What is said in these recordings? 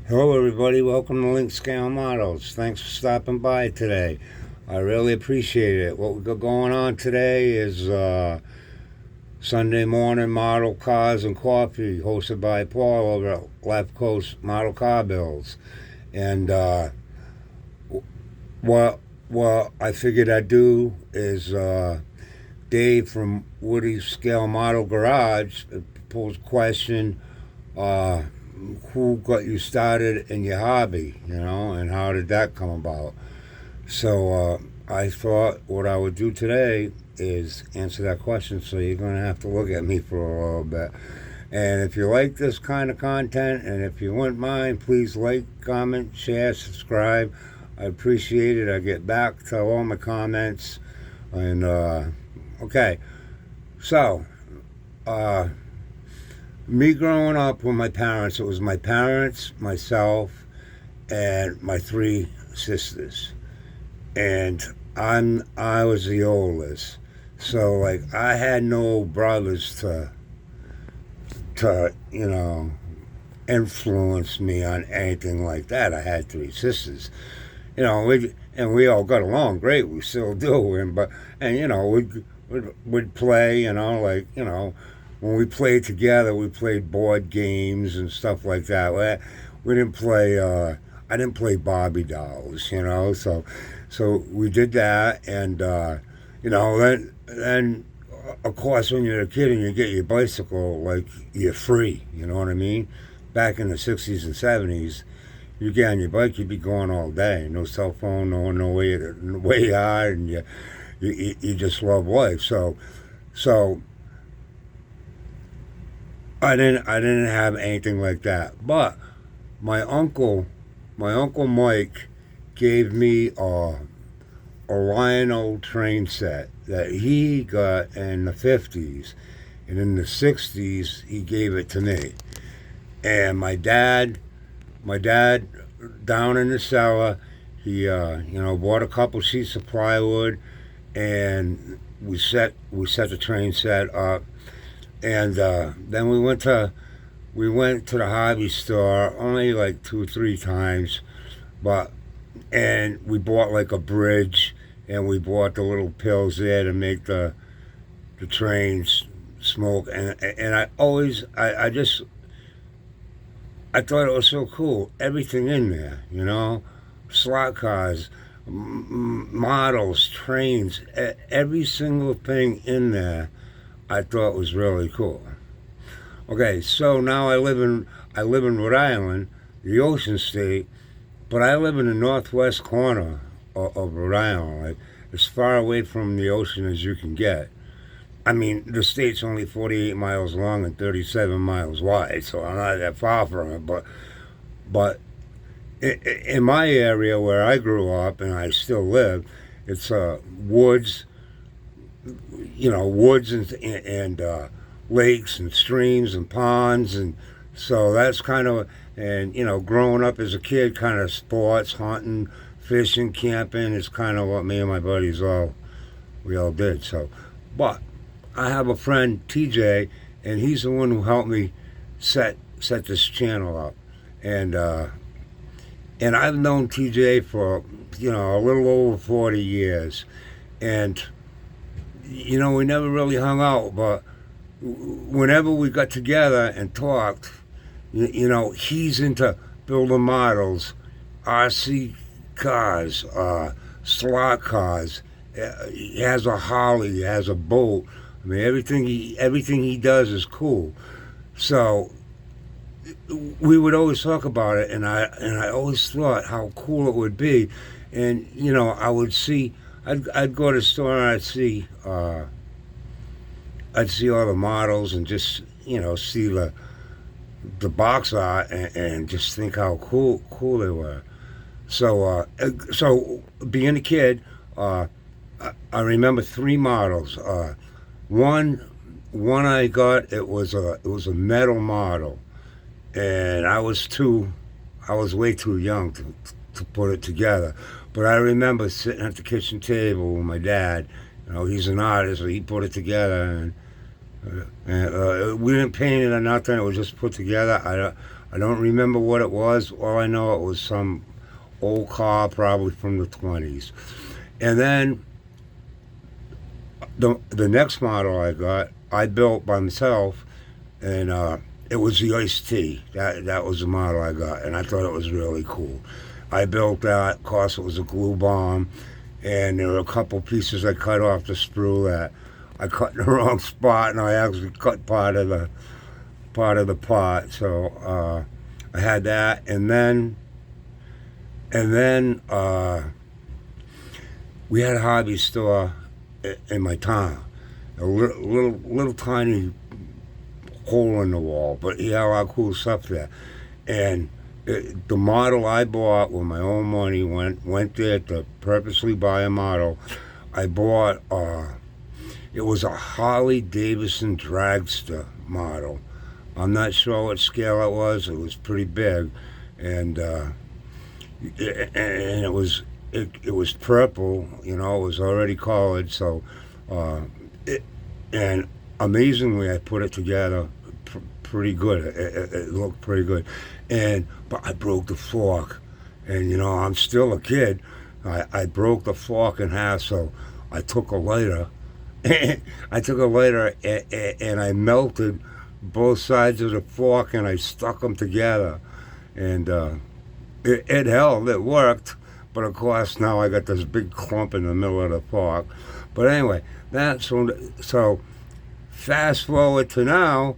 Hello, everybody. Welcome to Link Scale Models. Thanks for stopping by today. I really appreciate it. What we got going on today is Sunday morning model cars and coffee, hosted by Paul over at Left Coast Model Car Builds. And what what I figured I'd do is Dave from Woody Scale Model Garage posed a question. Uh, who got you started in your hobby, and how did that come about? So I thought what I would do today is answer that question. So you're going to have to look at me for a little bit. And if you like this kind of content, and if you wouldn't mind, please like, comment, share, subscribe. I appreciate it. I get back to all my comments. And okay, so uh, me growing up with my parents, it was my parents, myself, and my three sisters. And I was the oldest. So like I had no brothers to influence me on anything like that. I had three sisters. We all got along great. We still do. We'd play, when we played together, we played board games and stuff like that. We didn't play. I didn't play Barbie dolls, so we did that, and then of course when you're a kid and you get your bicycle, like you're free. You know what I mean? Back in the '60s and '70s, you get on your bike, you'd be going all day. No cell phone, no way you are, and you just love life. So I didn't have anything like that. But my uncle my uncle Mike gave me a Lionel train set that he got in the 50s, and in the 60s he gave it to me. And my dad down in the cellar, he bought a couple sheets of plywood, and we set the train set up. And then we went to the hobby store only like 2 or 3 times, but and we bought like a bridge, and we bought the little pills there to make the trains smoke. And I thought it was so cool, everything in there, slot cars, models, trains, every single thing in there I thought was really cool. Okay, so now I live in Rhode Island, the Ocean State, but I live in the northwest corner of Rhode Island, like as far away from the ocean as you can get. I mean, the state's only 48 miles long and 37 miles wide, so I'm not that far from it. But in my area where I grew up and I still live, it's woods, woods and lakes and streams and ponds, and so that's kind of, and growing up as a kid, kind of sports, hunting, fishing, camping is kind of what me and my buddies all did. So, but I have a friend TJ, and he's the one who helped me set this channel up, and and I've known TJ for a little over 40 years, and we never really hung out, but whenever we got together and talked, he's into building models, RC cars, slot cars. He has a Harley, he has a boat. I mean, everything he does is cool. So we would always talk about it, and I always thought how cool it would be, and I would see. I'd go to the store and I'd see all the models and just see the box art, and just think how cool they were. So being a kid, I remember three models. One one I got, it was a metal model, and I was way too young to put it together. But I remember sitting at the kitchen table with my dad. He's an artist, so he put it together, and we didn't paint it or nothing. It was just put together. I don't remember what it was. All I know, it was some old car, probably from the 20s. And then the next model I got, I built by myself, and it was the Iced Tea. That was the model I got, and I thought it was really cool. I built that. Of course, it was a glue bomb, and there were a couple pieces I cut off the sprue that I cut in the wrong spot, and I actually cut part of the pot. So I had that, and then we had a hobby store in my town, a little tiny hole in the wall, but he had a lot of cool stuff there. And the model I bought with my own money, went there to purposely buy a model. I bought it was a Harley Davidson dragster model. I'm not sure what scale it was. It was pretty big, and it was purple. You know, it was already colored. So, and amazingly, I put it together pretty good. It looked pretty good, but I broke the fork, and I'm still a kid. I broke the fork in half, so I took a lighter. And I melted both sides of the fork, and I stuck them together, and it held. It worked, but of course now I got this big clump in the middle of the fork. But anyway, that's so. Fast forward to now,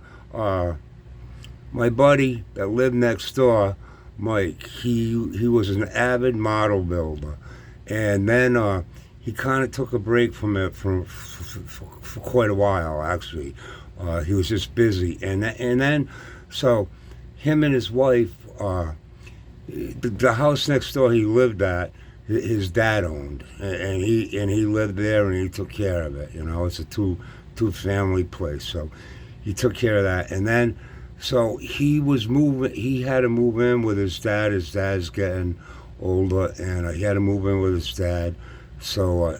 my buddy that lived next door, Mike, he was an avid model builder, and then he kind of took a break from it for quite a while. Actually, he was just busy, and then so him and his wife, the house next door he lived at, his dad owned, and he lived there, and he took care of it. It's a two family place, so he took care of that. And then so he was moving. He had to move in with his dad. His dad's getting older, and he had to move in with his dad. So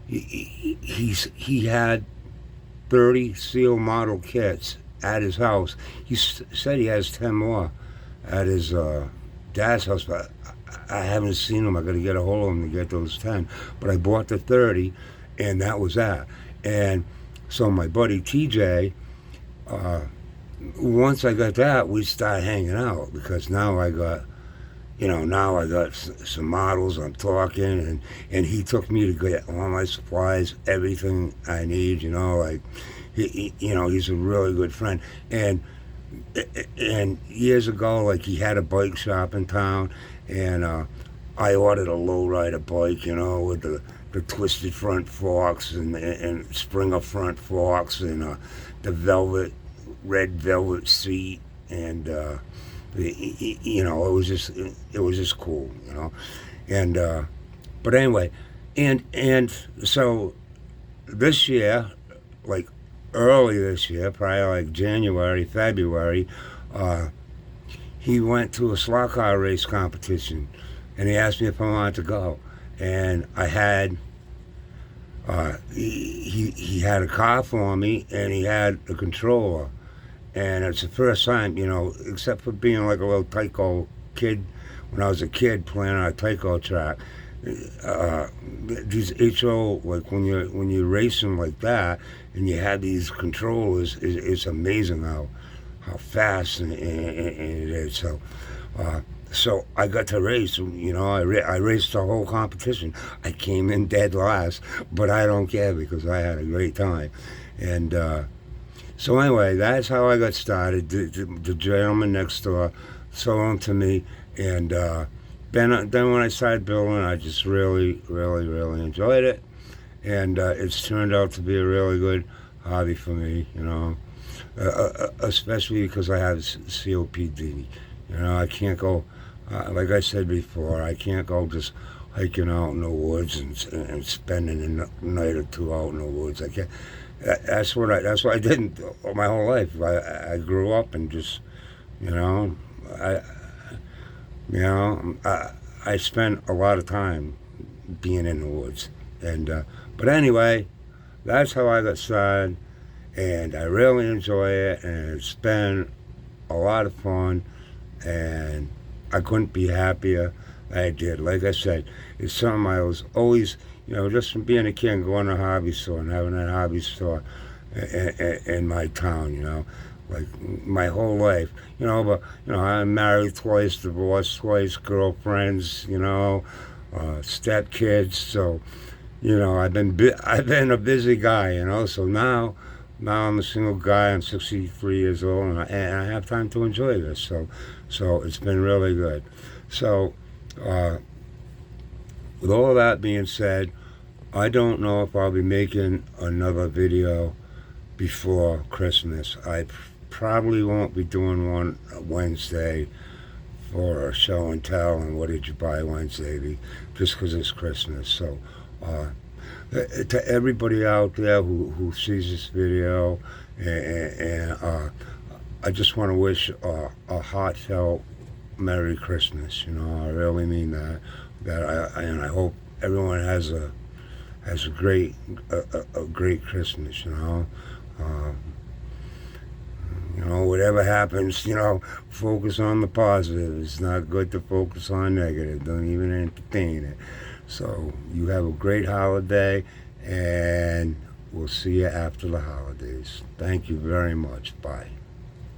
he had 30 seal model kits at his house. He said he has 10 more at his dad's house, but I haven't seen them. I got to get a hold of them to get those 10. But I bought the 30, and that was that. And so my buddy TJ, once I got that, we started hanging out, because now I got some models. I'm talking, and he took me to get all my supplies, everything I need. Like he's a really good friend. And years ago, like, he had a bike shop in town, and I ordered a lowrider bike, with the twisted front forks and Springer front forks, and the red velvet seat, and it was just cool, and but anyway, and so this year, like early this year, probably like January, February, he went to a slot car race competition, and he asked me if I wanted to go, and I had. He had a car for me, and he had a controller, and it's the first time, except for being like a little Tyco kid when I was a kid playing on a Tyco track. These HO, like when you're racing like that, and you have these controllers, it's amazing how fast and it is. So I got to race. I raced the whole competition. I came in dead last, but I don't care, because I had a great time. And so anyway, that's how I got started. The gentleman next door sold them to me, and then when I started building, I just really, really, really enjoyed it, and it's turned out to be a really good hobby for me. Especially because I have COPD. I can't go. Like I said before, I can't go just hiking out in the woods and spending a night or two out in the woods. I can't. That's what I did my whole life. I grew up and just, I spent a lot of time being in the woods. And but anyway, that's how I got started, and I really enjoy it, and it's been a lot of fun. and I couldn't be happier. I did. Like I said, it's something I was always, just from being a kid and going to a hobby store and having that hobby store in my town, like my whole life, but, I'm married twice, divorced twice, girlfriends, stepkids, so, I've been a busy guy, so now I'm a single guy. I'm 63 years old, and I have time to enjoy this. So it's been really good. So, with all that being said, I don't know if I'll be making another video before Christmas. I probably won't be doing one Wednesday for a show and tell and what did you buy Wednesday, just because it's Christmas. So, to everybody out there who sees this video, and I just want to wish a heartfelt Merry Christmas. I really mean that. And I hope everyone has a great great Christmas. Whatever happens, focus on the positive. It's not good to focus on negative. Don't even entertain it. So you have a great holiday, and we'll see you after the holidays. Thank you very much. Bye.